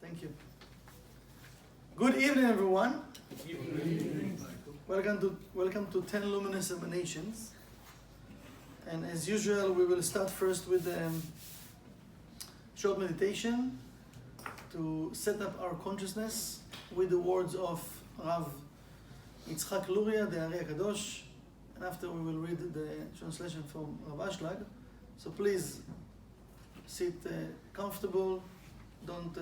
Thank you. Good evening, everyone. Good evening. Welcome to 10 Luminous Emanations. And as usual, we will start first with a short meditation to set up our consciousness with the words of Rav Yitzchak Luria, the Ari HaKadosh. And after we will read the translation from Rav Ashlag. So please sit comfortable. Don't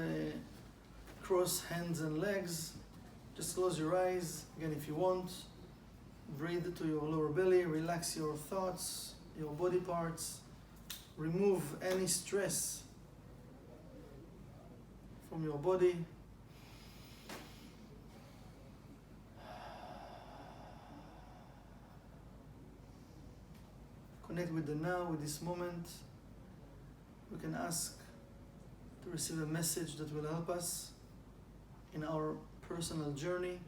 cross hands and legs. Just close your eyes. Again, if you want, breathe to your lower belly. Relax your thoughts, your body parts. Remove any stress from your body. Connect with the now, with this moment. We can ask to receive a message that will help us in our personal journey,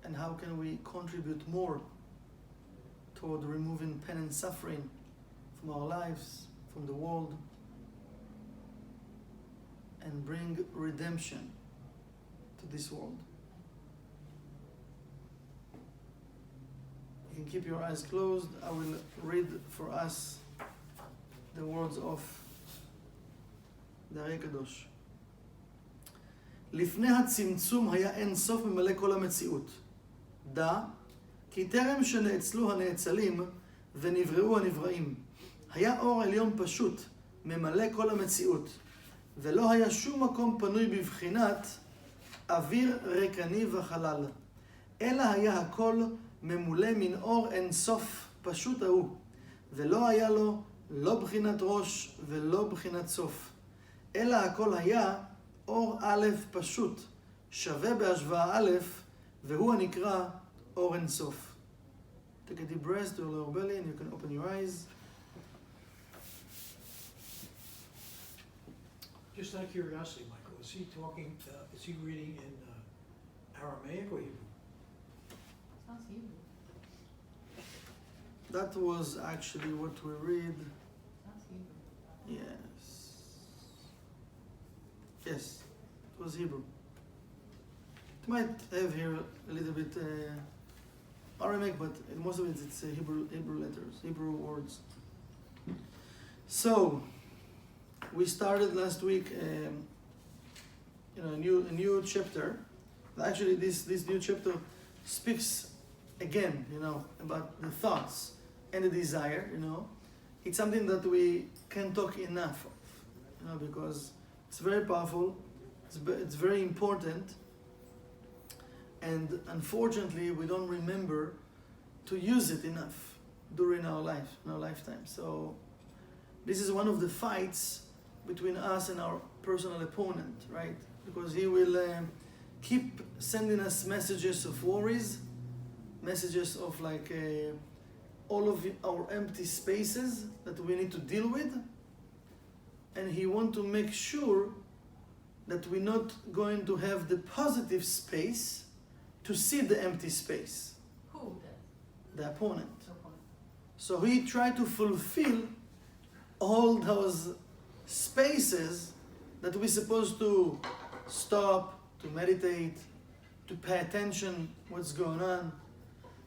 and how can we contribute more toward removing pain and suffering from our lives, from the world, and bring redemption to this world. You can keep your eyes closed. I will read for us the words of the Ari HaKadosh. לפני הצמצום היה אין סוף ממלא כל המציאות. דע, כי טרם שנאצלו הנאצלים ונבראו הנבראים, היה אור עליון פשוט, ממלא כל המציאות, ולא היה שום מקום פנוי בבחינת אוויר ריקני וחלל, אלא היה הכל ממולא מן אור אין סוף פשוט ההוא, ולא היה לו לא בחינת ראש ולא בחינת סוף, אלא הכל היה אור א' פשוט, שווה בהשוואה א', והוא הנקרא אור אין סוף. Take a deep breath to your lower belly and you can open your eyes. Just out of curiosity, Michael, is he talking, is he reading in Aramaic or Hebrew? Sounds Hebrew. That was actually what we read. Sounds Hebrew. Yes, it was Hebrew. It might have here a little bit Aramaic, but most of it's Hebrew letters, Hebrew words. So we started last week, a new chapter. Actually, this new chapter speaks again, about the thoughts and the desire. It's something that we can't talk enough of, because it's very powerful, it's very important, and unfortunately we don't remember to use it enough during our lifetime. So this is one of the fights between us and our personal opponent, right? Because he will keep sending us messages of worries, messages of all of our empty spaces that we need to deal with. And he wants to make sure that we're not going to have the positive space to see the empty space. Who does? The opponent. So he tried to fulfill all those spaces that we're supposed to stop, to meditate, to pay attention what's going on,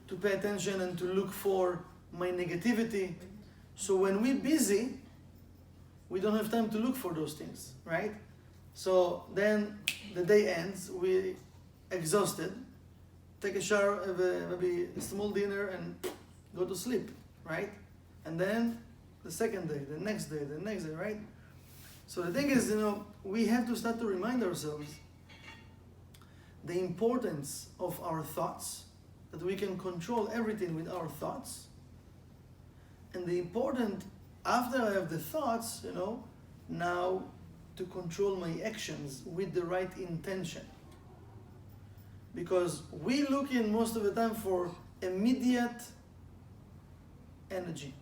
to pay attention and to look for my negativity. So when we're busy, we don't have time to look for those things, right? So then the day ends, we're exhausted, take a shower, have maybe a small dinner and go to sleep, right? And then the second day, the next day, right? So the thing is, we have to start to remind ourselves the importance of our thoughts, that we can control everything with our thoughts. And the important, after I have the thoughts, now to control my actions with the right intention. Because we look in most of the time for immediate energy.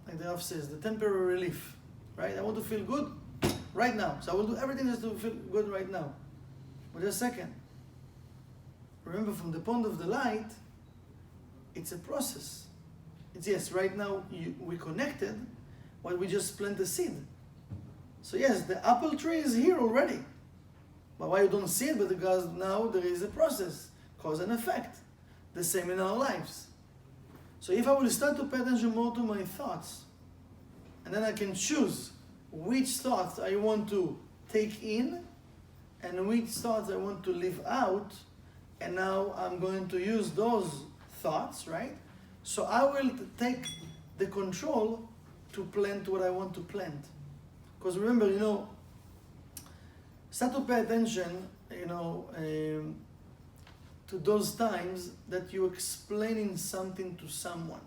Like the Rav says, the temporary relief, right? I want to feel good right now. So I will do everything just to feel good right now. But just a second. Remember, from the point of the light, it's a process. It's, yes, right now we connected, while we just plant the seed. So yes, the apple tree is here already. But why you don't see it? Because now there is a process, cause and effect. The same in our lives. So if I will start to pay attention more to my thoughts, and then I can choose which thoughts I want to take in, and which thoughts I want to leave out, and now I'm going to use those thoughts, right? So I will take the control to plant what I want to plant. Because remember, start to pay attention, to those times that you're explaining something to someone.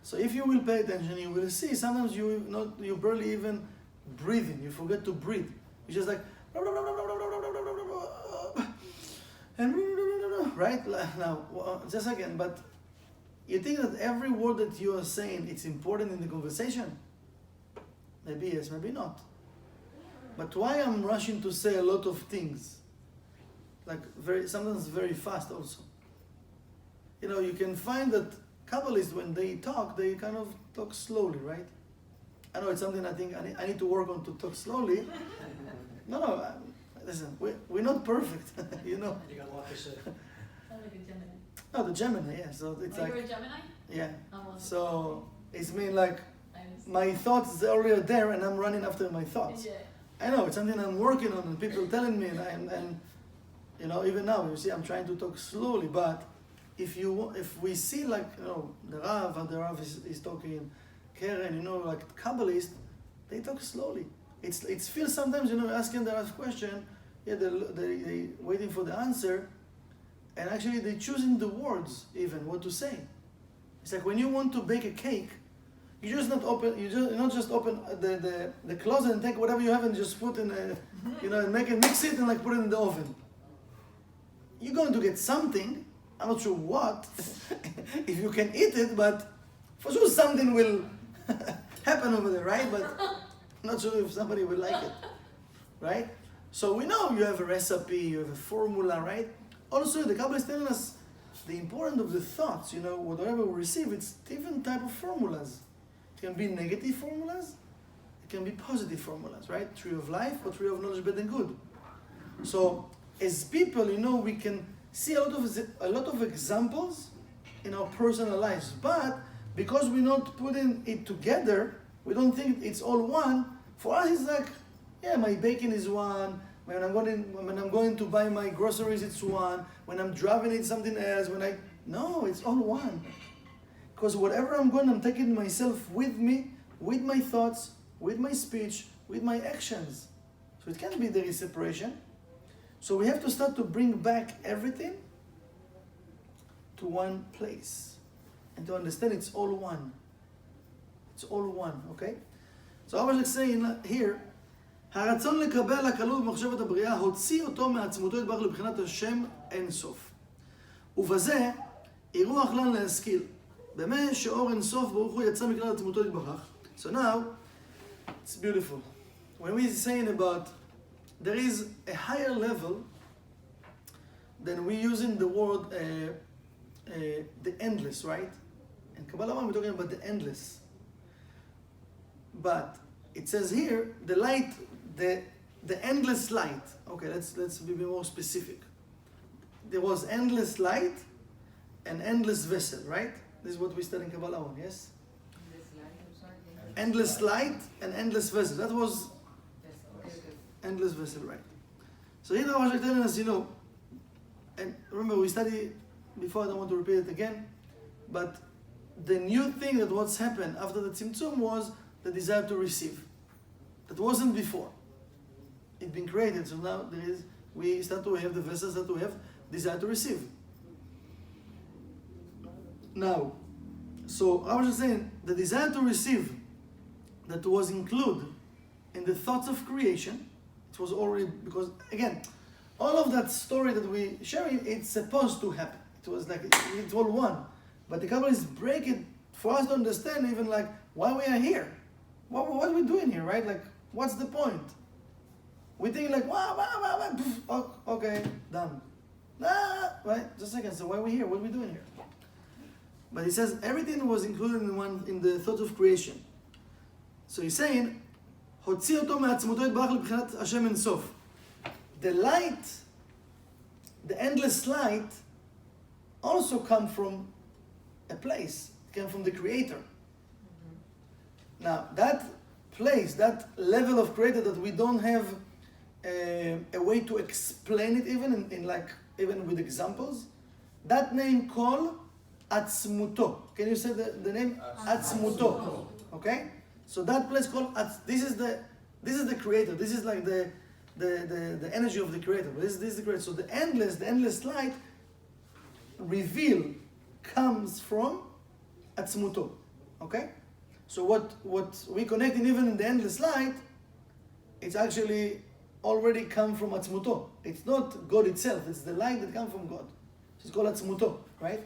So if you will pay attention, you will see sometimes you barely even breathing. You forget to breathe. You're just like, and right now, just a second. But you think that every word that you are saying it's important in the conversation? Maybe yes, maybe not. But why I'm rushing to say a lot of things? Like sometimes very fast also. You can find that Kabbalists, when they talk, they kind of talk slowly, right? I know it's something I think I need to work on to talk slowly. No, listen, we're not perfect, You got a lot to say. Sound like a Gemini. No, the Gemini, yeah. So it's Oh, like, you're a Gemini? yeah. Almost. So it's mean like I was- my thoughts are already there, and I'm running after my thoughts. Yeah. I know it's something I'm working on, and people telling me, and even now you see I'm trying to talk slowly. But if we see like the Rav is talking, Karen, like Kabbalists, they talk slowly. It feels sometimes asking the last question, yeah, they waiting for the answer, and actually they choosing the words even what to say. It's like when you want to bake a cake. You not just open the closet and take whatever you have and just put in and mix it and like put it in the oven. You're going to get something. I'm not sure what, if you can eat it, but for sure something will happen over there, right? But I'm not sure if somebody will like it, right? So we know you have a recipe, you have a formula, right? Also, the Kabbalah is telling us the importance of the thoughts. Whatever we receive, it's different type of formulas. It can be negative formulas, it can be positive formulas, right? Tree of life or tree of knowledge, bad and good. So as people, we can see a lot of examples in our personal lives, but because we're not putting it together, we don't think it's all one. For us, it's like, yeah, my baking is one. When I'm going to buy my groceries, it's one. When I'm driving, it's something else. No, it's all one. Because whatever I'm taking myself with me, with my thoughts, with my speech, with my actions. So it can't be there is separation. So we have to start to bring back everything to one place. And to understand it's all one. It's all one, okay? So I was saying here, הרצון לקבל הכלול במחשבת הבריאה הוציא אותו מעצמותו יתברך לבחינת השם אין סוף. ובזה אירוח לנו להשכיל. במה שאור אין סוף ברוך הוא יצא מכלל עצמותו יתברך. So now, it's beautiful. When we're saying about there is a higher level than we using the word the endless, right? In Kabbalah we're talking about the endless. But it says here the light, the endless light. Okay, let's be more specific. There was endless light and endless vessel, right? This is what we study in Kabbalah, yes? Endless light and endless vessel. That was endless vessel, right? So here I was telling us, and remember we studied before, I don't want to repeat it again, but the new thing that what's happened after the Tzimtzum was the desire to receive. That wasn't before. It's been created, so now we start to have the vessels that we have desire to receive. Now, so I was just saying, the desire to receive that was included in the thoughts of creation, it was already, because again, all of that story that we sharing, it's supposed to happen. It was like, it's all one. But the Kabbalists break it for us to understand even like why we are here. What are we doing here, right? Like, what's the point? We think like, okay, done. Right? Just a second, so why are we here? What are we doing here? But he says everything was included in the thought of creation. So he's saying, הוציא אותו מעצמותו יתברך לבחינת השם אינסוף. The light, the endless light, also come from a place. It came from the Creator. Now, that place, that level of Creator that we don't have a way to explain it even with examples, that name called Atzmuto. Can you say the name? Atzmuto. Okay? So that place called, this is the Creator. This is like the energy of the Creator. This is the Creator. So the endless light comes from Atzmuto. Okay? So what we connecting even in the endless light, it's actually already come from Atzmuto. It's not God itself, it's the light that comes from God. It's called Atzmuto, right?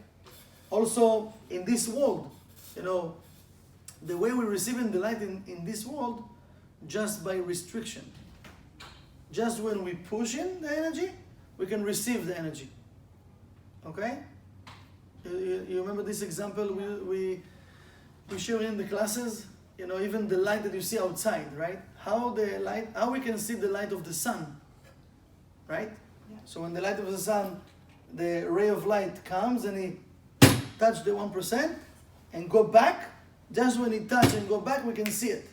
Also, in this world, the way we're receiving the light in this world, just by restriction. Just when we push in the energy, we can receive the energy. Okay? You remember this example we show in the classes? Even the light that you see outside, right? How we can see the light of the sun, right? Yeah. So when the light of the sun, the ray of light comes and he touch the 1% and go back, just when he touch and go back, we can see it.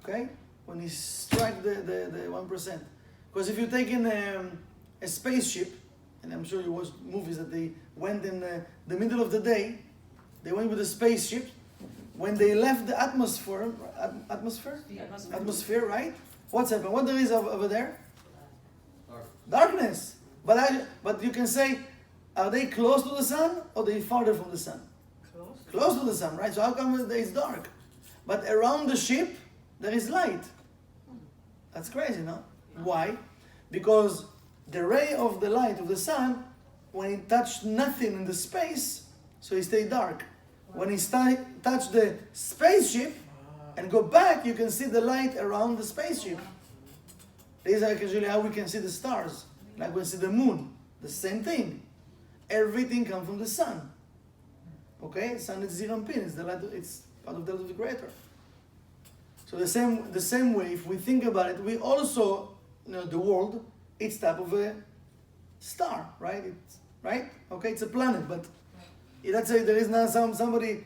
Okay? When he strike the 1%. Because if you take in a spaceship, and I'm sure you watched movies that they went in the middle of the day, they went with a spaceship. When they left the atmosphere, right? What's happened? What there is over there? Darkness. But you can say, are they close to the sun or are they farther from the sun? Close to the sun, right? So how come it's dark? But around the ship, there is light. That's crazy, no? Why? Because the ray of the light of the sun, when it touched nothing in the space, so it stayed dark. When he touch the spaceship and go back, you can see the light around the spaceship. This is actually how we can see the stars, like we see the moon. The same thing. Everything comes from the sun. Okay, sun is Zirampin. It's the light. It's part of the light of the Creator. So the same way, if we think about it, we also, the world, it's type of a star, right? Right? Okay, it's a planet, but let's say there is now somebody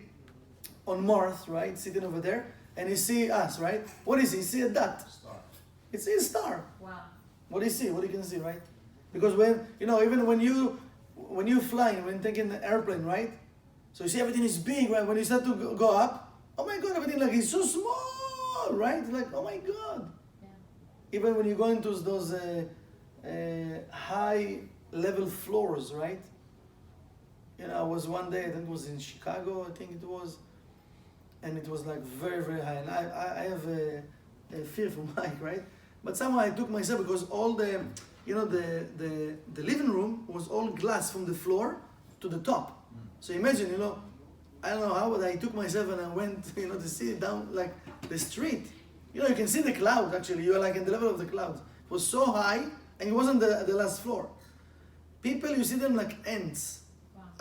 on Mars, right, sitting over there, and you see us, right? What is he? You see a dot. Star. It's a star. Wow. What do you see? What you can see, right? Because even when you flying, when taking an airplane, right? So you see everything is big, right? When you start to go up, oh my God, everything like is so small, right? Like, oh my God. Yeah. Even when you go into those high level floors, right? I was one day, I think it was in Chicago, I think it was, and it was like very, very high. And I have a fear from height, right? But somehow I took myself because all the living room was all glass from the floor to the top. So imagine, I don't know how, but I took myself and I went, to see it down like the street. You can see the clouds actually. You are like in the level of the clouds. It was so high, and it wasn't the last floor. People, you see them like ants.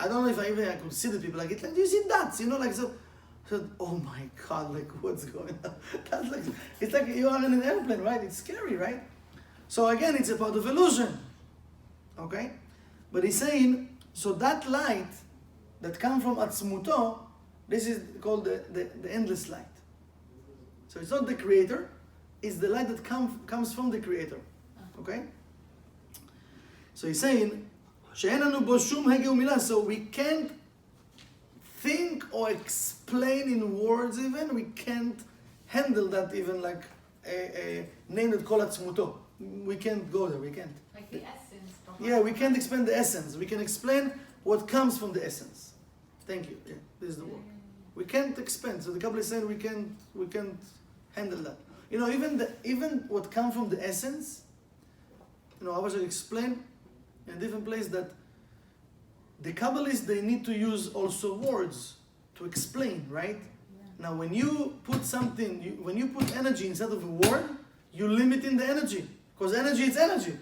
I don't know if I could see the people like it. Like, do you see dots? Like so. So, oh my God! Like, what's going on? That's like, it's like you are in an airplane, right? It's scary, right? So again, it's a part of illusion. Okay, but he's saying so that light that comes from Atzmuto, this is called the endless light. So it's not the Creator; it's the light that comes from the Creator. Okay. So he's saying. So we can't think or explain in words even, we can't handle that even like a name that called Atzmuto. We can't go there, we can't. Like the essence. Yeah, we can't explain the essence. We can explain what comes from the essence. Thank you. Yeah, this is the word. We can't explain. So the Kabbalah is saying we can't handle that. Even what comes from the essence, I was going to explain in a different place that the Kabbalists, they need to use also words to explain, right? Yeah. Now, when you put when you put energy instead of a word, you limit in the energy. Because energy is energy.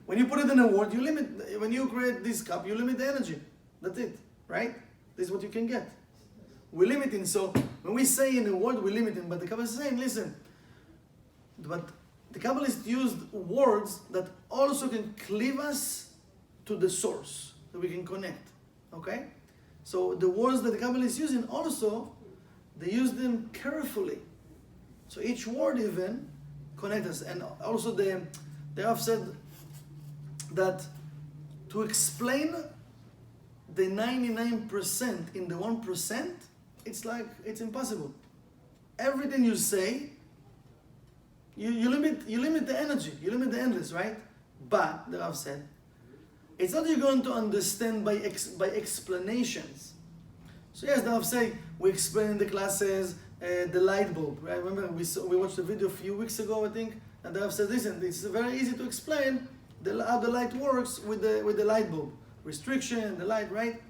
When you put it in a word, you limit. When you create this cup, you limit the energy. That's it, right? This is what you can get. we're limiting. So when we say in a word, we're limiting. But the Kabbalah is saying, listen, but the Kabbalists used words that also can cleave us to the source, that we can connect. Okay? So the words that the Kabbalah is using also, they use them carefully. So each word even connects us. And also they have said that to explain the 99% in the 1%, it's impossible. Everything you say, you limit the energy, you limit the endless, right? But the Rav said, it's not you're going to understand by explanations. So yes, the Rav say we explain in the classes the light bulb, right? Remember we watched a video a few weeks ago, I think, and the Rav said, listen, it's very easy to explain how the light works with the light bulb, restriction, the light, right?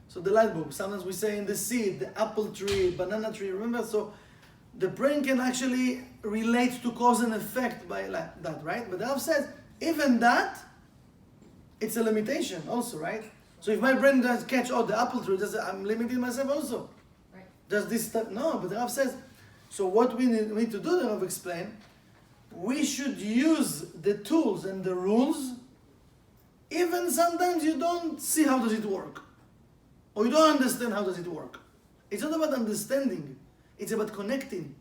So the light bulb. Sometimes we say in the seed, the apple tree, banana tree. Remember, so the brain can actually relate to cause and effect by that, right? But the Rav says even that, it's a limitation also, right? So if my brain does catch the apple tree, I'm limiting myself also. Right. Does this stuff? No, but the Rav says, so what we need to do, the Rav explained, we should use the tools and the rules, even sometimes you don't see how does it work. Or you don't understand how does it work. It's not about understanding, it's about connecting.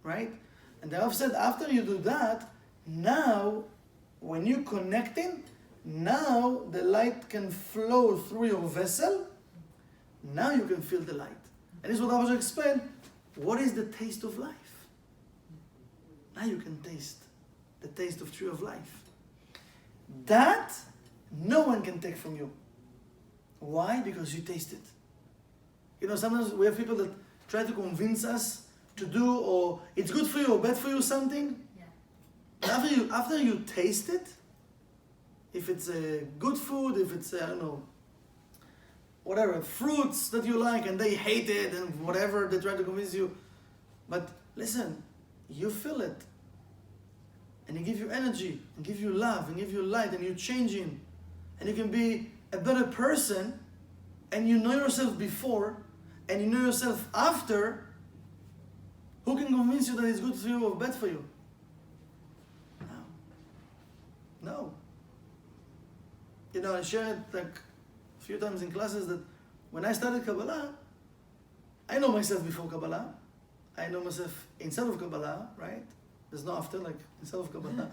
Right? And the Rav said, after you do that, now, when you're connecting, now the light can flow through your vessel. Now you can feel the light. And this is what I was explaining. What is the taste of life? Now you can taste the taste of tree of life. That no one can take from you. Why? Because you taste it. You know, sometimes we have people that try to convince us to do, or it's good for you or bad for you something. Yeah. After you taste it, if it's good food, if it's, I don't know, whatever, fruits that you like and they hate it and whatever, they try to convince you. But listen, you feel it. And it gives you energy, and give you love, and give you light, and you're changing. And you can be a better person, and you know yourself before, and you know yourself after. Who can convince you that it's good for you or bad for you? No. You know, I shared like a few times in classes that when I started Kabbalah, I know myself before Kabbalah. I know myself inside of Kabbalah, right? There's no after, like inside of Kabbalah.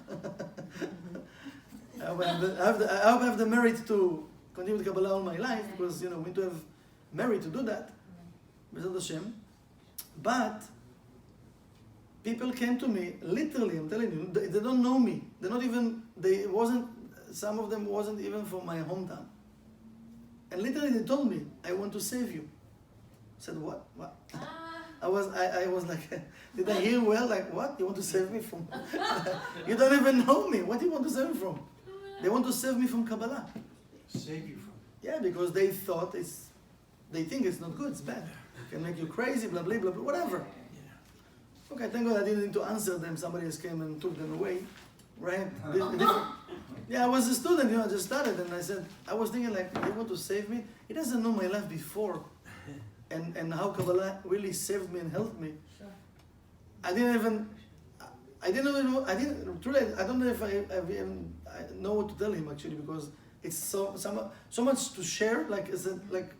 I hope I have the merit to continue with Kabbalah all my life, because, you know, we need to have merit to do that. B'ezrat Hashem. But people came to me, literally, I'm telling you, they don't know me. Some of them wasn't even from my hometown. And literally they told me, I want to save you. I said, what? What? I was like, did I hear well? Like, what? You want to save me from? You don't even know me. What do you want to save me from? They want to save me from Kabbalah. Save you from. Yeah, because they think it's not good, it's bad. It can make you crazy, blah, blah, blah, blah, whatever. Yeah. Okay, thank God I didn't need to answer them. Somebody else came and took them away, right? Yeah, I was a student, I just started, and I was thinking like, they want to save me? He doesn't know my life before, and how Kabbalah really saved me and helped me. Sure. I don't know if I know what to tell him actually, because it's so much to share. Like, is it like?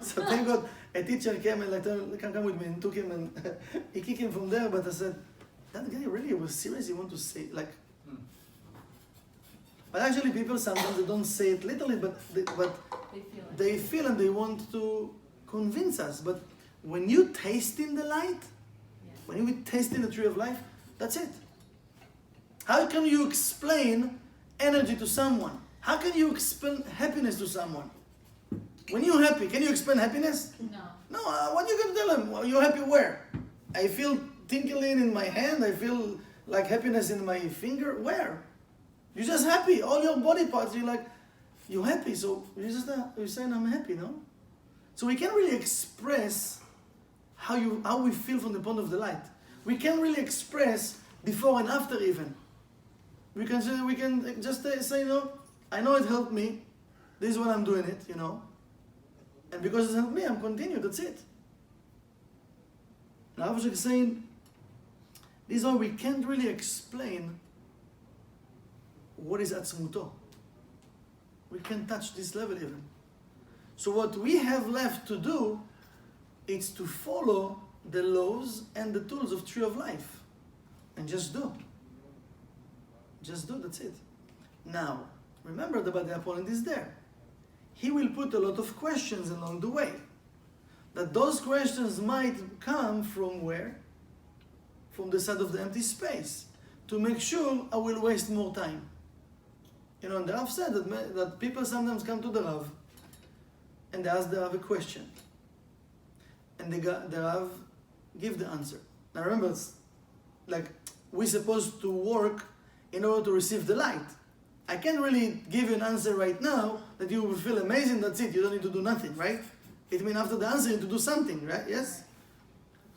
So thank God a teacher came and like told him, come with me, and took him, and he kicked him from there. But I said, that guy really was serious. He want to say like. But actually, people sometimes they don't say it literally, but they feel and they want to convince us. But when you taste in the light, when you taste in the tree of life, that's it. How can you explain energy to someone? How can you explain happiness to someone? When you're happy, can you explain happiness? No. No, what are you going to tell them? Well, you're happy where? I feel tingling in my hand. I feel like happiness in my finger. Where? You're just happy. All your body parts, you're happy. So you're saying I'm happy, no? So we can't really express how we feel from the point of the light. We can't really express before and after even. We can just say, I know it helped me. This is when I'm doing it, And because it's helped me, I'm continuing, that's it. Now, Rav is saying, this is why we can't really explain what is Atzmuto. We can't touch this level even. So what we have left to do is to follow the laws and the tools of Tree of Life. And just do. Just do, that's it. Now, remember that the opponent is there. He will put a lot of questions along the way. That those questions might come from where? From the side of the empty space. To make sure I will waste more time. You know, and the Rav said that people sometimes come to the Rav and they ask the Rav a question. And the Rav give the answer. Now remember, it's like we're supposed to work in order to receive the light. I can't really give you an answer right now that you will feel amazing, that's it, you don't need to do nothing, right? It means after the answer you need to do something, right? Yes?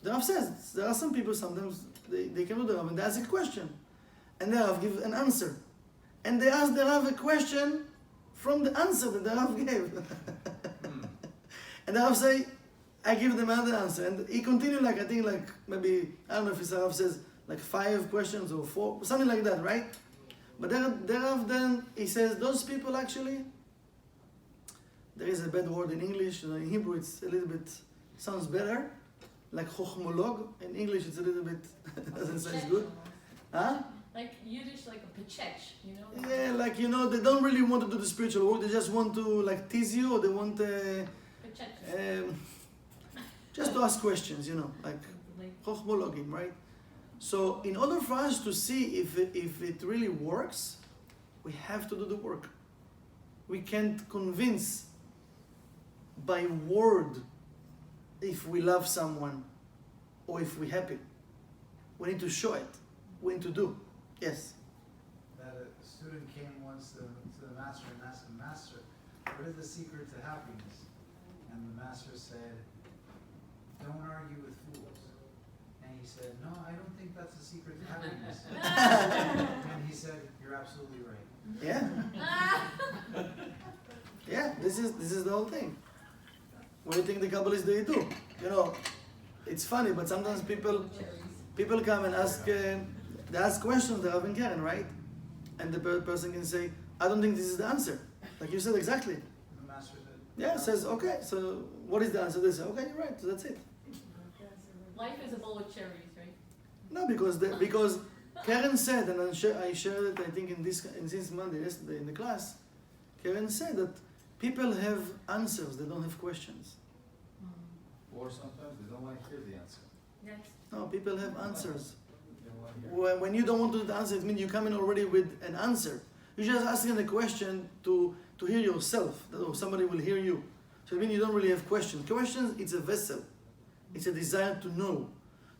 The Rav says, there are some people sometimes, they come to the Rav and they ask a question. And the Rav gives an answer. And they ask the Rav a question from the answer that the Rav gave. And the Rav say, I give them another answer. And he continued I think maybe, I don't know if the Rav says 5 questions or 4, something like that, right? But the Rav then, he says, those people actually, there is a bad word in English, in Hebrew it's a little bit, sounds better, like chochmolog. In English it's a little bit, doesn't sound good. Huh? Like Yiddish, like a pechech, you know? Yeah, they don't really want to do the spiritual work, they just want to tease you, or they want just to ask questions, like chochmologim, right? So in order for us to see if it really works, we have to do the work. We can't convince by word if we love someone or if we're happy. We need to show it. We need to do. Yes? That a student came once to the master and asked him, Master, what is the secret to happiness? And the master said, don't argue with fools. And he said, no, I don't think that's the secret to happiness. And he said, you're absolutely right. Yeah. Yeah, this is the whole thing. What do you think the Kabbalists they do? It's funny, but sometimes people come and ask, they ask questions they haven't Karen, right? And the person can say, I don't think this is the answer. Like you said exactly. And the master said, Yeah, says, okay, so what is the answer? They say, okay, you're right, so that's it. Life is a bowl of cherries, right? No, because Karen said, and I shared it, I think, since Monday, yesterday in the class, Karen said that people have answers, they don't have questions. Or sometimes they don't want to hear the answer. Yes. No, people have answers. They don't want to hear. When you don't want to do the answer, it means you come in already with an answer. You're just asking a question to hear yourself, that somebody will hear you. So it means you don't really have questions. Questions, it's a vessel. It's a desire to know.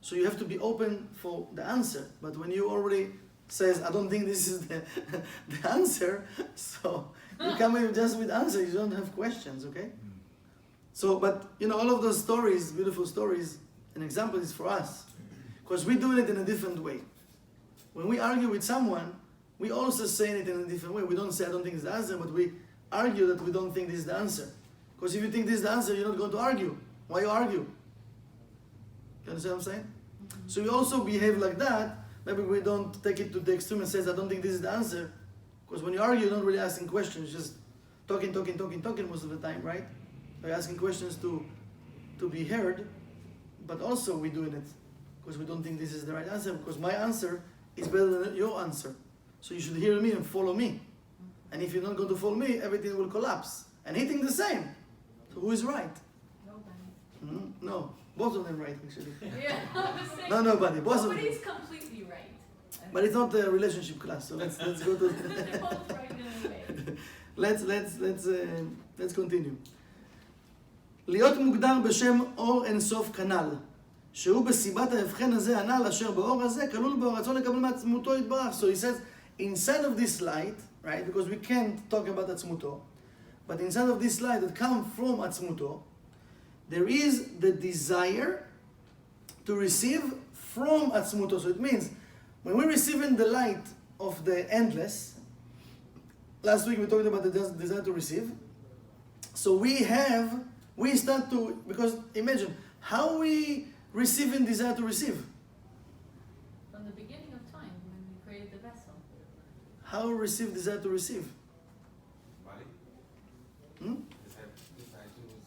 So you have to be open for the answer. But when you already says, I don't think this is the answer, so you come in just with answers, you don't have questions, okay? So, but all of those stories, beautiful stories, an example is for us. Because we're doing it in a different way. When we argue with someone, we also say it in a different way. We don't say, I don't think it's the answer, but we argue that we don't think this is the answer. Because if you think this is the answer, you're not going to argue. Why you argue? You understand what I'm saying? So we also behave like that. Maybe we don't take it to the extreme and says, I don't think this is the answer. Because when you argue, you're not really asking questions, just talking most of the time, right? You're asking questions to be heard, but also we're doing it because we don't think this is the right answer, because my answer is better than your answer. So you should hear me and follow me. And if you're not going to follow me, everything will collapse. And he thinks the same. So who is right? Nobody. No, both of them right, actually. Yeah, I was saying, No, nobody. Both of them. nobody's completely right. But it's not a relationship class, so let's go to. They're both right in a way. let's continue. להיות מוגדר בשם אור אינסוף כנ"ל, שהוא בסיבת ההבחן הזה הנ"ל אשר באור הזה כלול בו רצון לקבל מעצמותו יתברך. So he says, inside of this light, right, because we can't talk about עצמותו, but inside of this light that comes from עצמותו, there is the desire to receive from עצמותו. So it means, when we're receiving the light of the endless, last week we talked about the desire to receive, so we have we start to, because imagine, how we receive and desire to receive? From the beginning of time, when we created the vessel. How we receive, desire to receive? Body? Hmm? Decide to receive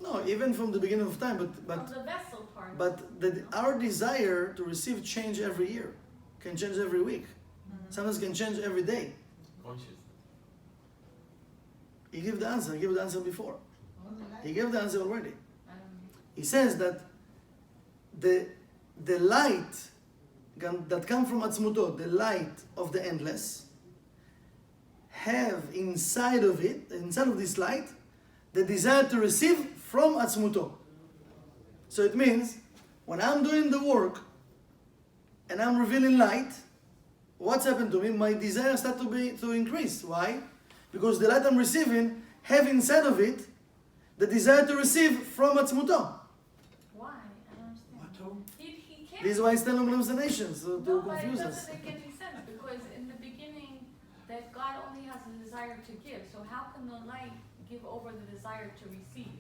someone? No, even from the beginning of time, From the vessel part. but our desire to receive change every year, can change every week, sometimes can change every day. Conscious. He gave the answer. He gave the answer before. He gave the answer already. I don't know. He says that the light that comes from Atzmuto, the light of the endless, have inside of it, inside of this light, the desire to receive from Atzmuto. So it means, when I'm doing the work and I'm revealing light, what's happened to me? My desire start to increase. Why? Because the light I'm receiving have inside of it the desire to receive from Atzmuto. Why? I don't understand. What, Tom? He can't. This is why it's 10 nations, so to No, but it confuse us. doesn't make any sense, because in the beginning, that God only has a desire to give, so how can the light give over the desire to receive?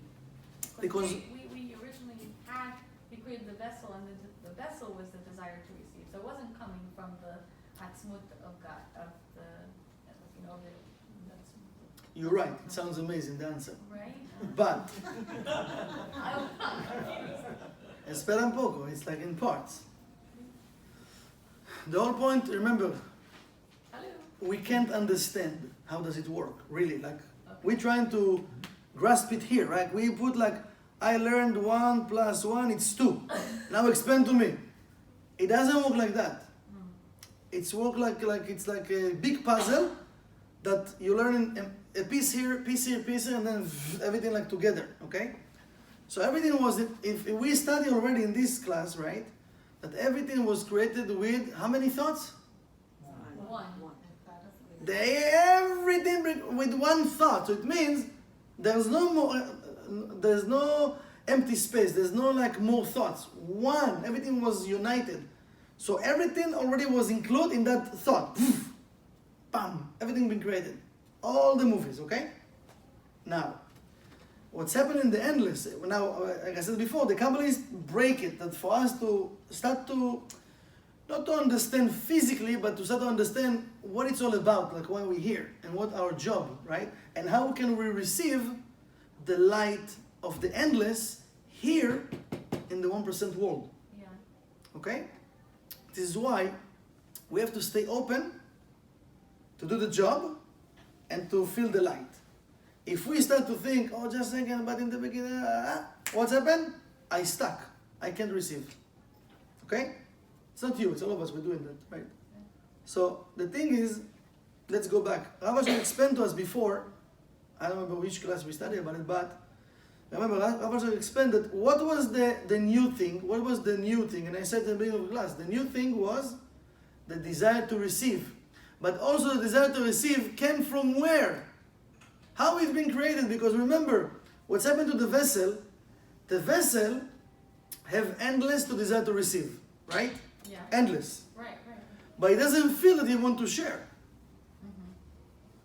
Because- we originally we created the vessel, and the vessel was the desire to receive, so it wasn't coming from the atzmut of God, of the, You're right, it sounds amazing, the answer. right? But, I'm confused. espera un poco, it's like in parts. The whole point, remember, Hello. we can't understand how does it work, really. Like, we're trying to grasp it here, right? We put like, I learned 1 + 1, it's 2. Now explain to me. It doesn't work like that. It's work like it's like a big puzzle that you learn a piece here, piece here, piece here, and then everything like together, okay? So everything was, if we study already in this class, right, that everything was created with how many thoughts? One. Everything with one thought. So it means there's no more, there's no empty space. There's no like more thoughts. One. Everything was united. So everything already was included in that thought. Bam. Everything been created. All the movies. Okay. Now, what's happening in the endless? Now, like I said before, the Kabbalists break it. That for us to start to not to understand physically, but to start to understand what it's all about, like why we're here, and what our job, right? And how can we receive the light of the endless here in the 1% world. Yeah. Okay? This is why we have to stay open to do the job and to feel the light. If we start to think, oh, just a second, but in the beginning, what's happened? I stuck. I can't receive. Okay? It's not you, it's all of us, we're doing that, right? So the thing is, let's go back. Rav Ashlag explained to us before, I don't remember which class we studied about it, but remember, Rav Ashlag explained that what was the new thing, what was the new thing, and I said in the beginning of the class, the new thing was the desire to receive. But also the desire to receive came from where? How it's been created, because remember, what's happened to the vessel have endless to desire to receive, right? Yeah. Endless. Right. But he doesn't feel that he wants to share.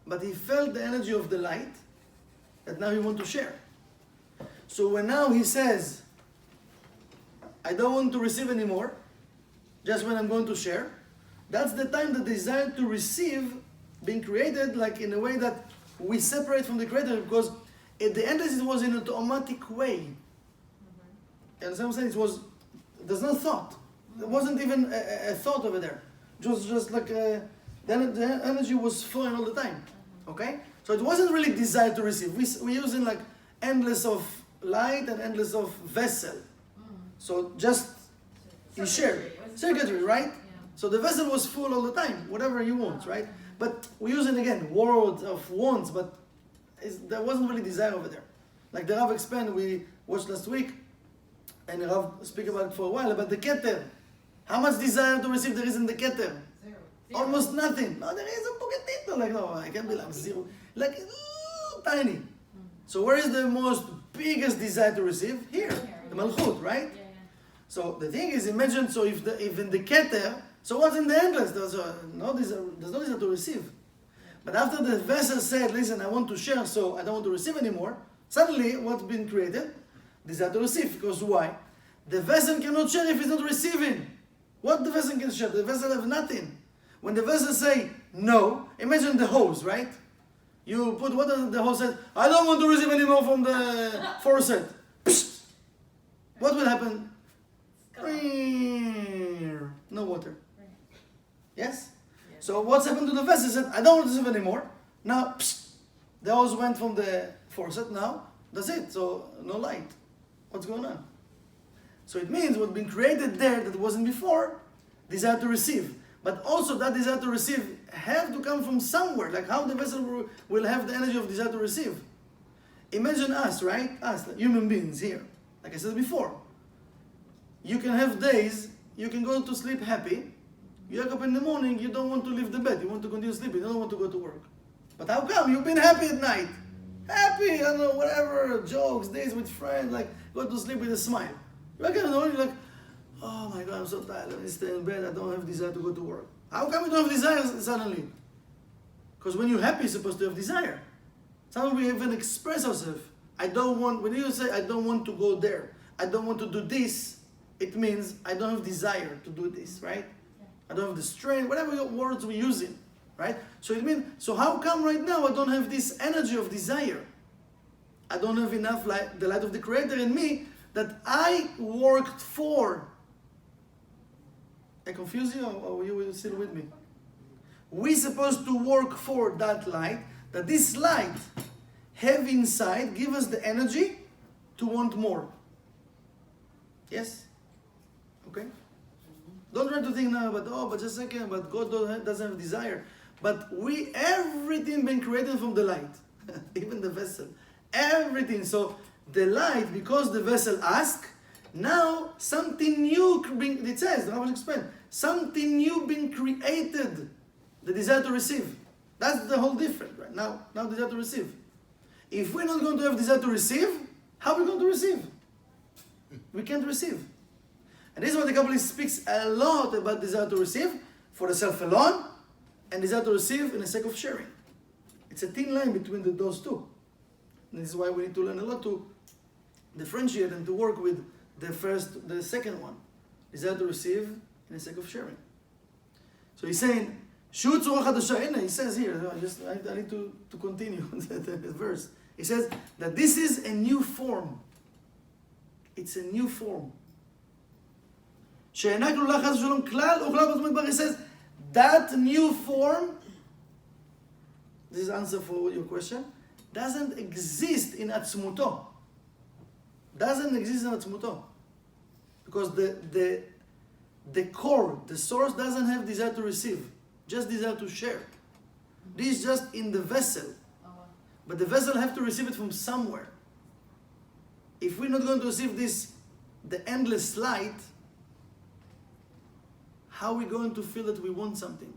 But he felt the energy of the light that now he wants to share. So when now he says, I don't want to receive anymore, just when I'm going to share, that's the time the desire to receive being created, like in a way that we separate from the creator, because at the endless it was in an automatic way. You understand what I'm saying? There's no thought. There wasn't even a thought over there. It was just like the energy was flowing all the time. Okay? So it wasn't really desire to receive. We're using like endless of light and endless of vessel. So just you share. Circuitry, right? Yeah. So the vessel was full all the time, whatever you want, right? But we're using again words of wants, but there wasn't really desire over there. Like the Rav explained, we watched last week, and the Rav speak about it for a while, about the Keter. How much desire to receive there is in the Keter? Almost nothing. No, there is a poquitito. Like, no, I can't be like zero. Like, tiny. So where is the most biggest desire to receive? Here. The Malchut, right? Yeah. So the thing is, imagine, so if in the Keter, so what's in the endless? There's no desire to receive. But after the vessel said, listen, I want to share, so I don't want to receive anymore, Suddenly, what's been created? Desire to receive. Because why? The vessel cannot share if it's not receiving. What the vessel can share? The vessel have nothing. When the vessel say no, imagine the hose, right? You put water, the hose says, I don't want to receive anymore from the faucet. Psst. What will happen? No water. Yes? So what's happened to the vessel? It said, I don't want to receive anymore. Now, psst, the hose went from the faucet. Now, that's it. So no light. What's going on? So it means what's been created there that wasn't before, desire to receive. But also that desire to receive have to come from somewhere. Like how the vessel will have the energy of desire to receive. Imagine us, right? Us, like human beings here. Like I said before. You can have days, you can go to sleep happy. You wake up in the morning, you don't want to leave the bed. You want to continue sleeping. You don't want to go to work. But how come? You've been happy at night. Happy, I don't know, whatever, jokes, days with friends, like go to sleep with a smile. You wake up in the morning, you're like, oh my God, I'm so tired. Let me stay in bed. I don't have desire to go to work. How come you don't have desire suddenly? Because when you're happy, you're supposed to have desire. Sometimes we even express ourselves. When you say, I don't want to go there, I don't want to do this, it means I don't have desire to do this, right? I don't have the strength, whatever words we're using, right? So it means, so how come right now I don't have this energy of desire? I don't have enough light, the light of the Creator in me that I worked for. I confuse you, or you will still with me? We're supposed to work for that light, that this light have inside, give us the energy to want more. Yes? Okay? Don't try to think now, but just a second, but God doesn't have desire. But everything been created from the light. Even the vessel. Everything. So the light, because the vessel asked, now something new, it says, the Rabbi explained, something new been created. The desire to receive. That's the whole difference, right? Now desire to receive. If we're not going to have desire to receive, how are we going to receive? We can't receive. And this is why the Kabbalah speaks a lot about desire to receive for the self alone and desire to receive in the sake of sharing. It's a thin line between those two. And this is why we need to learn a lot to differentiate and to work with the second one. Desire to receive in the sake of sharing. So he's saying, he says here, I need to continue the verse. He says that this is a new form. It's a new form. He says that new form, this is answer for your question, doesn't exist in Atzmuto. Doesn't exist in Atzmuto. Because the core, the source doesn't have desire to receive, just desire to share. This is just in the vessel. But the vessel have to receive it from somewhere. If we're not going to receive this, the endless light, how are we going to feel that we want something?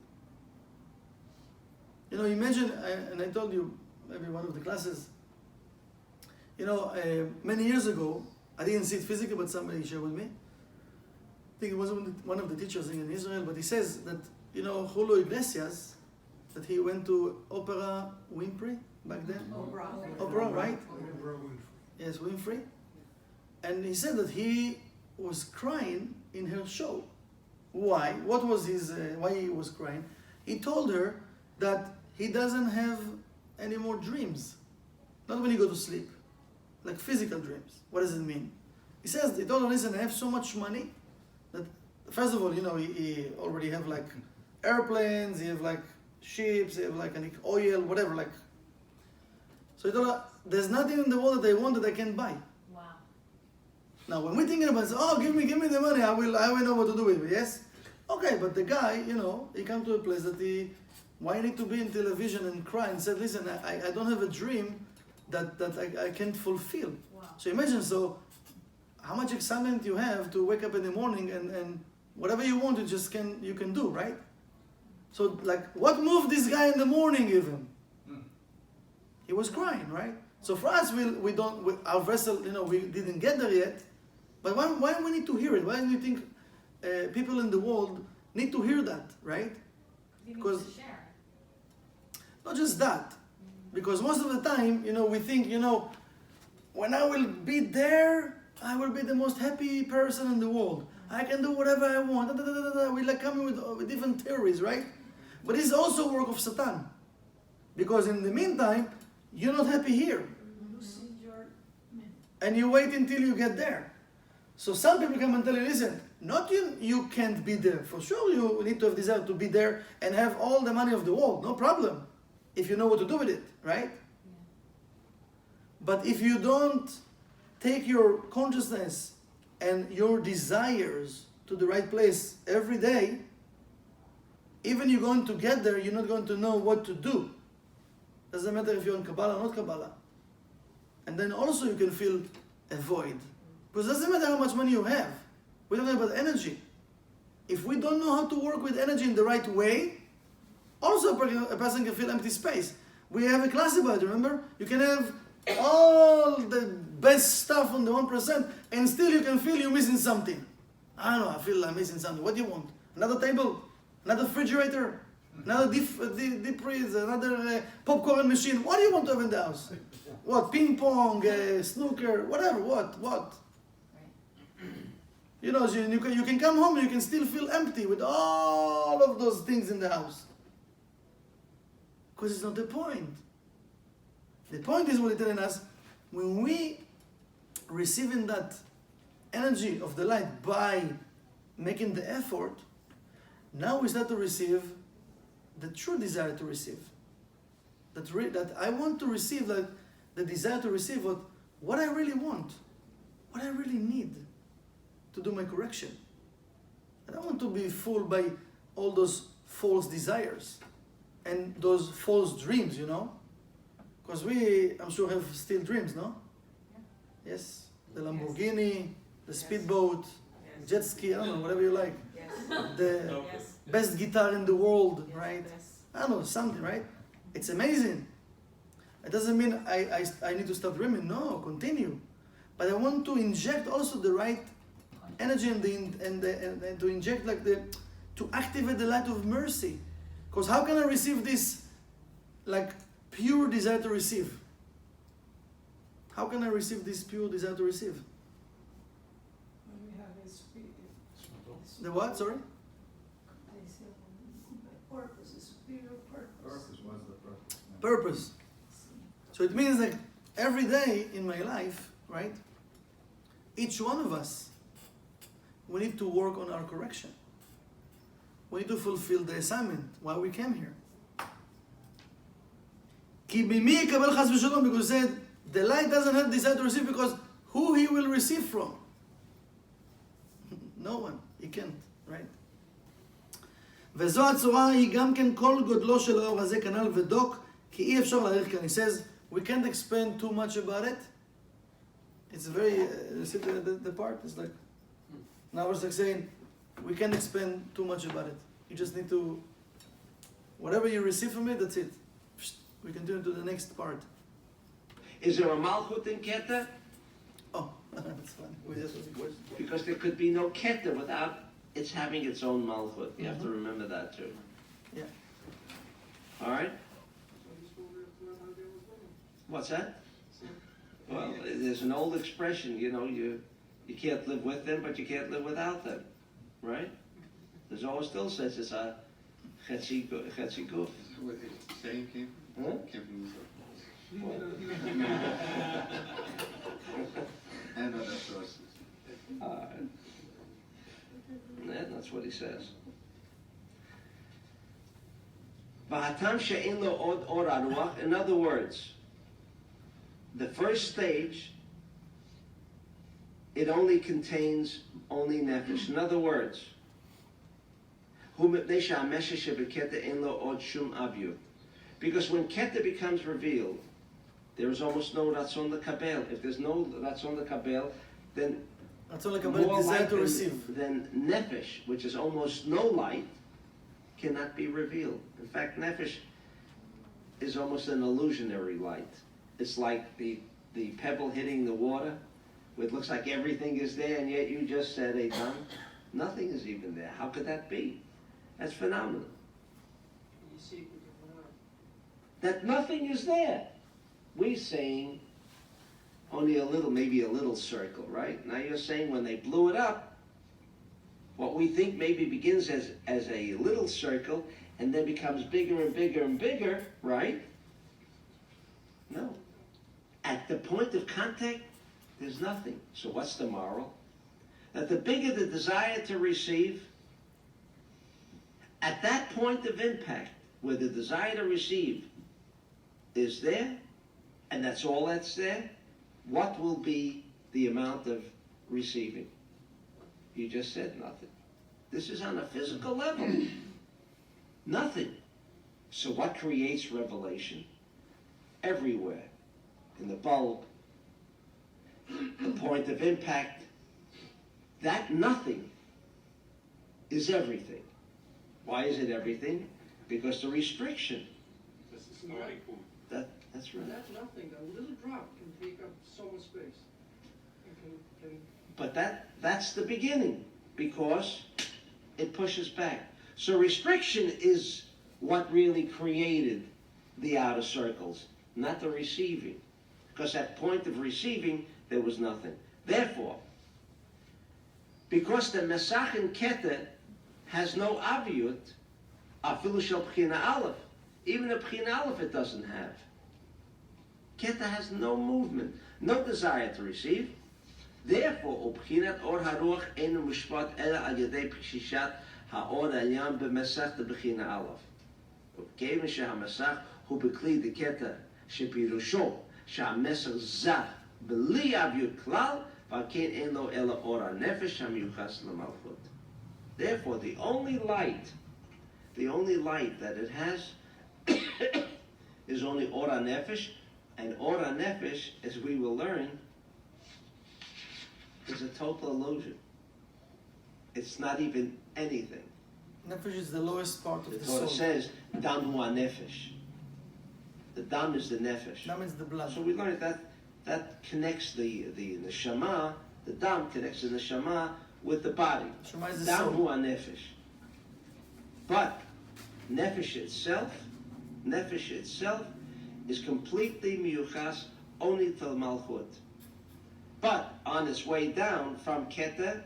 You know, imagine, and I told you, maybe one of the classes, you know, many years ago, I didn't see it physically, but somebody shared with me. I think it was one of the teachers in Israel, but he says that, you know, Julio Iglesias, that he went to Opera Winfrey back then. Opera, right? Yes, Winfrey. And he said that he was crying in her show. Why? What was his, why he was crying? He told her that he doesn't have any more dreams. Not when you go to sleep. Like physical dreams. What does it mean? He told her, listen, I have so much money that, first of all, you know, he already have like airplanes, he have like ships, he have like an oil, whatever, like. So he told her, there's nothing in the world that I want that I can buy. Wow. Now, when we're thinking about, give me the money, I will know what to do with it, yes? Okay, but the guy, you know, he come to a place that why you need to be in television and cry and said, listen, I don't have a dream that I can't fulfill. Wow. So imagine, how much excitement you have to wake up in the morning and whatever you want, you can do, right? So like, what moved this guy in the morning even? He was crying, right? So for us, our vessel, you know, we didn't get there yet. But why do we need to hear it? Why do you think people in the world need to hear that, right? Because to share. Not just that. Because most of the time, you know, we think, you know, when I will be there, I will be the most happy person in the world. I can do whatever I want. We like coming with different theories, right? But it's also work of Satan. Because in the meantime, you're not happy here. And you wait until you get there. So some people come and tell you, listen, not you can't be there. For sure you need to have desire to be there and have all the money of the world. No problem. If you know what to do with it, right? Yeah. But if you don't take your consciousness and your desires to the right place every day, even you're going to get there, you're not going to know what to do. Doesn't matter if you're in Kabbalah or not Kabbalah. And then also you can feel a void. Because it doesn't matter how much money you have. We're talking about energy. If we don't know how to work with energy in the right way, also a person can feel empty space. We have a class about it, remember? You can have all the best stuff on the 1% and still you can feel you're missing something. I don't know, I feel I'm missing something. What do you want? Another table? Another refrigerator? Another deep freeze? Another popcorn machine? What do you want to have in the house? What? Ping pong, snooker, whatever, what? Right. You know, you can come home and you can still feel empty with all of those things in the house. Because it's not the point. The point is what it's telling us, when we receiving that energy of the light by making the effort, now we start to receive the true desire to receive. That I want to receive, like the desire to receive what I really want, what I really need to do my correction. I don't want to be fooled by all those false desires and those false dreams, you know? Because I'm sure, have still dreams, no? Yeah. Yes? The Lamborghini, the speedboat, jet ski, I don't know, whatever you like. The best guitar in the world, right? I don't know, something, right? It's amazing. It doesn't mean I need to stop dreaming. No, continue. But I want to inject also the right energy and to inject to activate the light of mercy. Because how can I receive this pure desire to receive? How can I receive this pure desire to receive? The what? Sorry? Purpose, a spiritual purpose. Purpose, what's the purpose? Purpose. So it means that every day in my life, right? Each one of us, we need to work on our correction. We need to fulfill the assignment why we came here. כי ממי יקבל חס ושלום? Because said the light doesn't have desire to receive because who he will receive from? No one. He can't, right? וזו הצורה היא גם כן כל גודלו של האור הזה כנ"ל ודוק כי אי אפשר להעריך כאן. He says we can't explain too much about it. It's very, you see the part? It's like, now it's like saying we can't explain too much about it. You just need to, whatever you receive from it, that's it. We continue to the next part. Is there a malchut in Keter? Oh, that's fine. We just was a question. Because there could be no Keter without it's having its own malchut. You have to remember that too. Yeah. All right? What's that? Well, there's an old expression, you know, you can't live with them, but you can't live without them. Right? There's always still says it's a chetzi guf. Where the saying came from? Huh? Came from the What? and other sources. That's what he says. V'hatam she'en lo od or aruach. In other words, the first stage, it only contains only nefesh. In other words, because when Keter becomes revealed, there is almost no ratzon l'kabel. If there's no ratzon l'kabel, then That's all like a more desire light to receive. than nefesh, which is almost no light, cannot be revealed. In fact, nefesh is almost an illusionary light. It's like the pebble hitting the water, where it looks like everything is there, and yet you just said, Eitan, nothing is even there. How could that be? That's phenomenal. That nothing is there. We're saying only a little, maybe a little circle, right? Now you're saying when they blew it up, what we think maybe begins as a little circle and then becomes bigger and bigger and bigger, right? No. At the point of contact, there's nothing. So what's the moral? That the bigger the desire to receive, at that point of impact, where the desire to receive is there, and that's all that's there, what will be the amount of receiving? You just said nothing. This is on a physical level. Nothing. So what creates revelation? Everywhere. In the bulb, the point of impact, that nothing is everything. Why is it everything? Because the restriction. That's the starting point. That's right. That's nothing. A little drop can take up so much space. It can But that's the beginning, because it pushes back. So restriction is what really created the outer circles, not the receiving. Because at point of receiving, there was nothing. Therefore, because the Mesach and Keter has no aviut, afilu shel B'china Aleph, even the B'china Aleph it doesn't have. Keter has no movement, no desire to receive. Therefore, Ubchinat Or Haruach Einu Mishpat Ela Al Yedei Pshishat Haor Elyon B'Mesach B'china Aleph. Kevin sheHaMesach Hu B'Kli Keter Shepirusho sheHaMesach Zach B'Li Aviut Klal V'Ken Ein Lo Ela Or HaNefesh HaMiyuchas LaMalchut. Therefore, the only light that it has is only Or HaNefesh, and Or HaNefesh, as we will learn, is a total illusion. It's not even anything. Nefesh is the lowest part of The the Torah soul. says, Dam hu nefesh. The dam is the nefesh. Dam is the blood. So we learned that connects the neshama, the dam connects the neshama with the body. Shema is the Dam hu soul. nefesh. But nefesh itself is completely miyuchas only till malchut. But on its way down from Keter,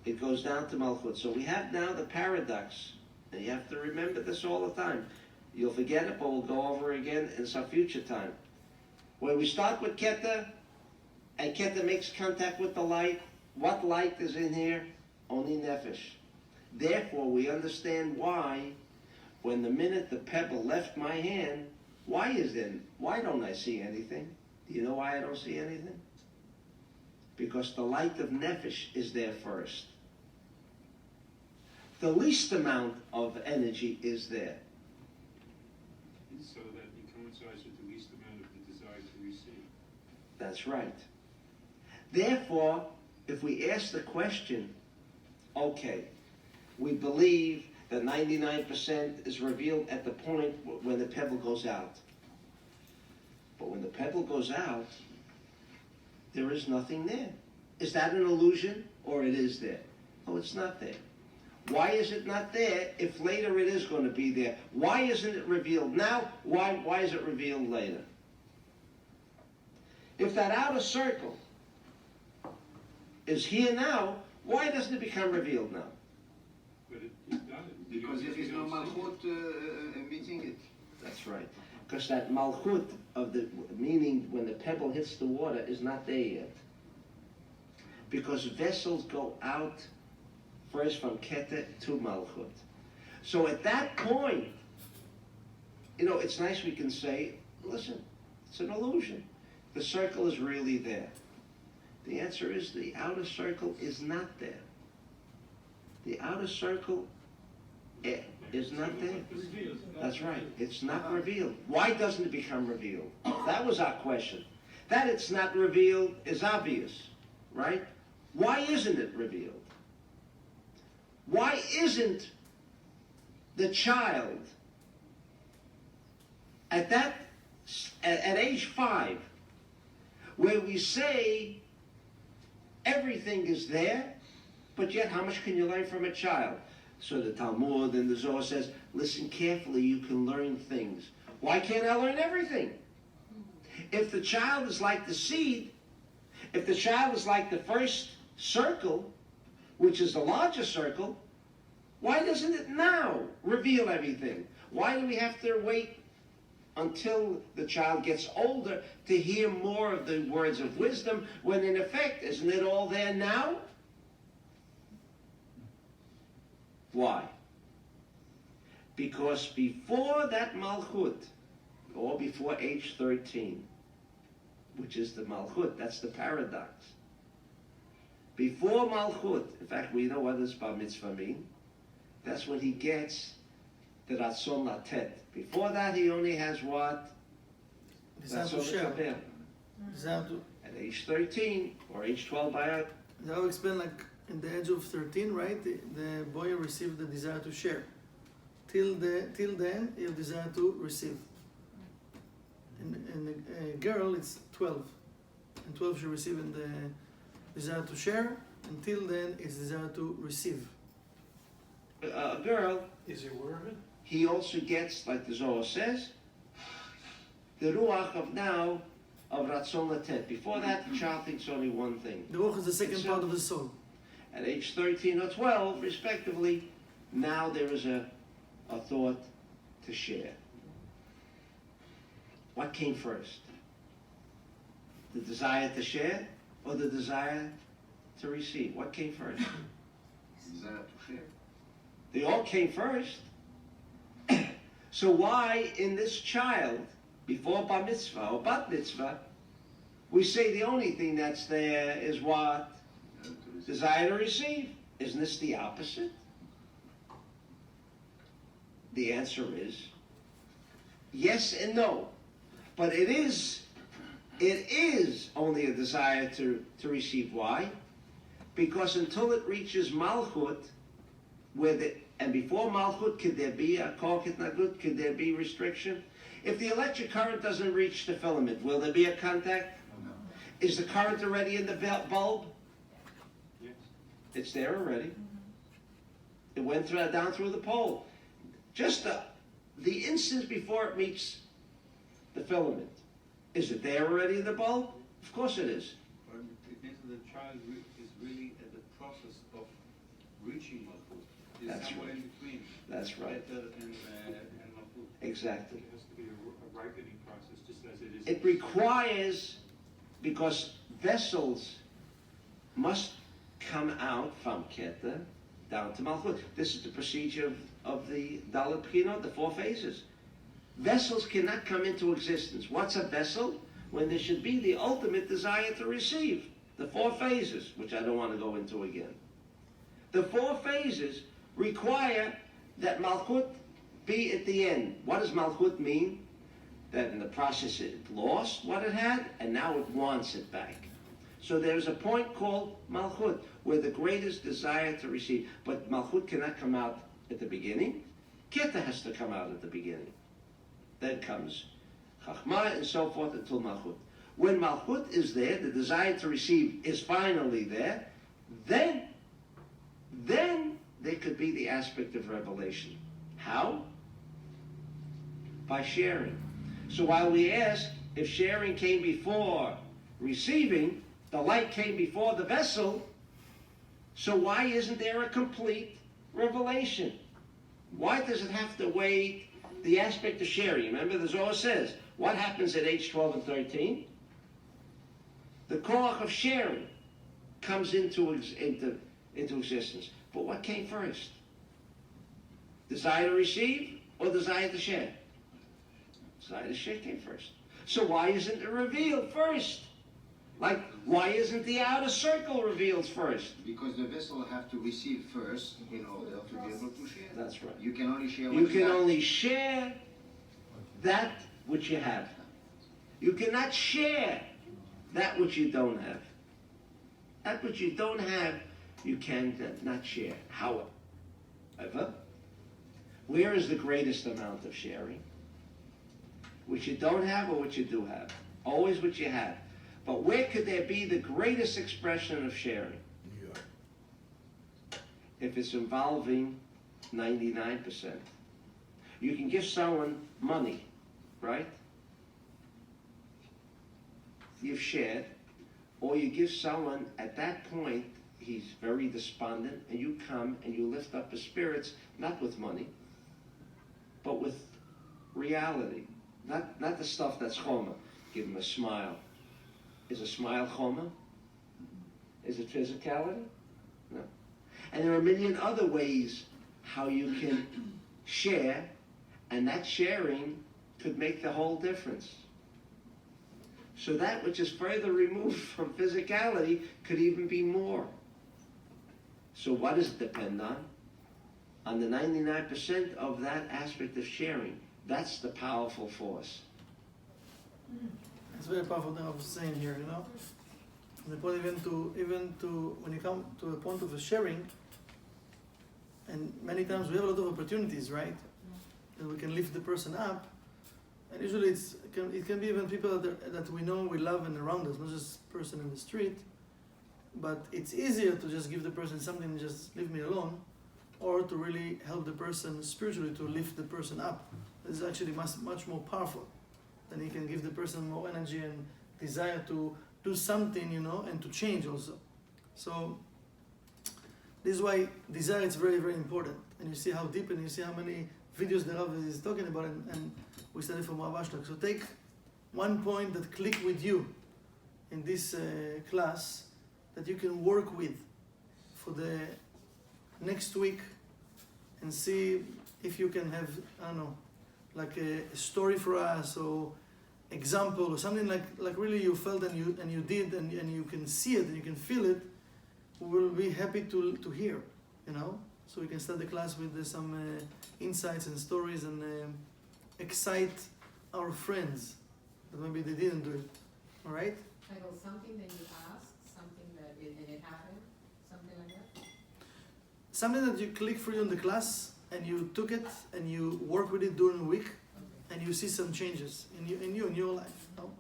it goes down to Malchut. So we have now the paradox, and you have to remember this all the time. You'll forget it, but we'll go over again in some future time. When we start with Keter, and Keter makes contact with the light, what light is in here? Only Nefesh. Therefore, we understand why, when the minute the pebble left my hand, why don't I see anything? Do you know why I don't see anything? Because the light of Nefesh is there first. The least amount of energy is there. So that it coincides with the least amount of the desire to receive. That's right. Therefore, if we ask the question, okay, we believe that 99% is revealed at the point when the pebble goes out. But when the pebble goes out, there is nothing there. Is that an illusion, or it is there? No, it's not there. Why is it not there if later it is going to be there? Why isn't it revealed now? Why is it revealed later? If that outer circle is here now, why doesn't it become revealed now? But it doesn't. Because there is no malchut meeting it. That's right. Because that malchut of the meaning when the pebble hits the water is not there yet. Because vessels go out first from Keter to malchut. So at that point, it's nice we can say, listen, it's an illusion. The circle is really there. The answer is the outer circle is not there. The outer circle is not there. That's right. It's not revealed. Why doesn't it become revealed? That was our question. That it's not revealed is obvious, right? Why isn't it revealed? Why isn't the child at age 5, where we say everything is there, but yet how much can you learn from a child? So the Talmud and the Zohar says, listen carefully, you can learn things. Why can't I learn everything? If the child is like the seed, if the child is like the first circle, which is the larger circle, why doesn't it now reveal everything? Why do we have to wait until the child gets older to hear more of the words of wisdom, when in effect, isn't it all there now? Why? Because before that Malchut, or before age 13, which is the Malchut, that's the paradox. Before Malchut, in fact, we know what does Bar Mitzvah mean. That's when he gets the Ratzon Latet. Before that, he only has what? Desire to share. Desire to. At age 13 or age 12 by out. I will explain, like in the age of 13, right? The boy received the desire to share. Till then, he have desire to receive. And a girl, it's 12. And 12 she receive in the desire to share. Until then, it's desire to receive. A girl, Is he aware of it? he also gets, like the Zohar says, the ruach of now of Ratzon Latet. Before that, the child thinks only one thing. The ruach is the second part of the soul. At age 13 or 12, respectively, now there is a thought to share. What came first? The desire to share or the desire to receive? What came first? Desire to share. They all came first. So why in this child, before bar mitzvah or bat mitzvah, we say the only thing that's there is what? Desire to receive. Isn't this the opposite? The answer is yes and no. But it is only a desire to receive. Why? Because until it reaches Malchut, and before Malchut, could there be a kol ketnagut? Could there be restriction? If the electric current doesn't reach the filament, will there be a contact? No. Is the current already in the bulb? Yes. It's there already. It went down through the pole. Just the instant before it meets the filament. Is it there already in the bulb? Of course it is. But it means that the child is really at the process of reaching Malchut. It's That's somewhere right. in between. That's right. Keter and Malchut. Exactly. It has to be a ripening process, just as it is. It requires, because vessels must come out from Keter down to Malchut. This is the procedure of the Dalet Bchinot, the 4 phases. Vessels cannot come into existence. What's a vessel? When there should be the ultimate desire to receive. The 4 phases, which I don't want to go into again. The 4 phases require that Malchut be at the end. What does Malchut mean? That in the process it lost what it had, and now it wants it back. So there's a point called Malchut, where the greatest desire to receive. But Malchut cannot come out at the beginning. Keter has to come out at the beginning. Then comes Chachma and so forth until Malchut. When Malchut is there, the desire to receive is finally there, then there could be the aspect of revelation. How? By sharing. So while we ask if sharing came before receiving, the light came before the vessel, so why isn't there a complete revelation? Why does it have to wait the aspect of sharing? Remember, the Zohar says, what happens at age 12 and 13? The koach of sharing comes into existence. But what came first? Desire to receive or desire to share? Desire to share came first. So why isn't it revealed first? Like, why isn't the outer circle revealed first? Because the vessel have to receive first in order to be able to share. That's right. You can only share what You can have. only share that which you have. You cannot share that which you don't have. That which you don't have, you can not share. However, where is the greatest amount of sharing? Which you don't have or which you do have? Always what you have. But where could there be the greatest expression of sharing? If it's involving 99%. You can give someone money, right? you've shared, or you give someone at that point, he's very despondent, and you come and you lift up his spirits, not with money, but with reality. Not the stuff that's choma. Give him a smile. Is a smile choma? Is it physicality? No. And there are a million other ways how you can share, and that sharing could make the whole difference. So that which is further removed from physicality could even be more. So what does it depend on? On the 99% of that aspect of sharing. That's the powerful force. It's very powerful thing I was saying here, you know. The point even to when you come to a point of a sharing, and many times we have a lot of opportunities, right? And we can lift the person up, and usually it can be even people that we know, we love, and around us, not just person in the street. But it's easier to just give the person something and just leave me alone, or to really help the person spiritually to lift the person up. This is actually much more powerful. Then he can give the person more energy and desire to do something, you know, and to change also. So this is why desire is very, very important. And you see how deep, and you see how many videos the Rav is talking about, and we studied from Rav Ashlag. So take one point that clicked with you in this class that you can work with for the next week, and see if you can have, I don't know, like a story for us, or example, or something like really you felt and you did, and you can see it and you can feel it. We will be happy to hear, you know. So we can start the class with some insights and stories, and excite our friends that maybe they didn't do it. All right? Michael, something that you asked, something that it happened, something like that? Something that you click for you in the class, and you took it and you work with it during the week, and you see some changes in your life. No?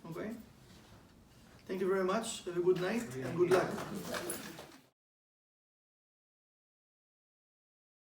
Okay? Thank you very much. Have a good night and good luck.